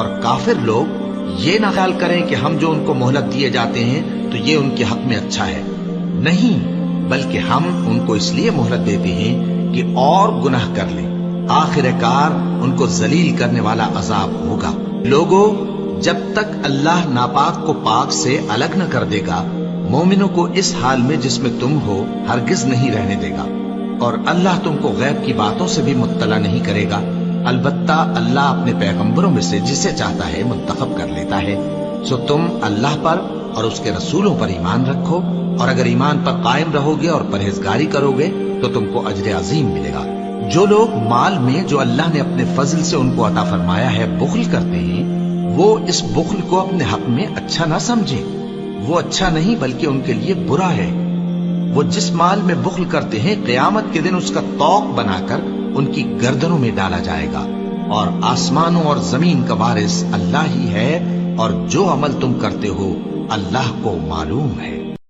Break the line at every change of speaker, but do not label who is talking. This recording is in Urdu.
اور کافر لوگ یہ نہ خیال کریں کہ ہم جو ان کو مہلت دیے جاتے ہیں تو یہ ان کے حق میں اچھا ہے، نہیں، بلکہ ہم ان کو اس لیے مہلت دیتے ہیں کہ اور گناہ کر لیں، آخر کار ان کو ذلیل کرنے والا عذاب ہوگا۔ لوگوں، جب تک اللہ ناپاک کو پاک سے الگ نہ کر دے گا، مومنوں کو اس حال میں جس میں تم ہو ہرگز نہیں رہنے دے گا، اور اللہ تم کو غیب کی باتوں سے بھی مطلع نہیں کرے گا، البتہ اللہ اپنے پیغمبروں میں سے جسے چاہتا ہے منتخب کر لیتا ہے۔ سو تم اللہ پر اور اس کے رسولوں پر ایمان رکھو، اور اگر ایمان پر قائم رہو گے اور پرہیزگاری کرو گے تو تم کو اجر عظیم ملے گا۔ جو لوگ مال میں جو اللہ نے اپنے فضل سے ان کو عطا فرمایا ہے بخل کرتے ہیں، وہ اس بخل کو اپنے حق میں اچھا نہ سمجھیں، وہ اچھا نہیں بلکہ ان کے لیے برا ہے۔ وہ جس مال میں بخل کرتے ہیں قیامت کے دن اس کا طوق بنا کر ان کی گردنوں میں ڈالا جائے گا، اور آسمانوں اور زمین کا وارث اللہ ہی ہے، اور جو عمل تم کرتے ہو اللہ کو معلوم ہے۔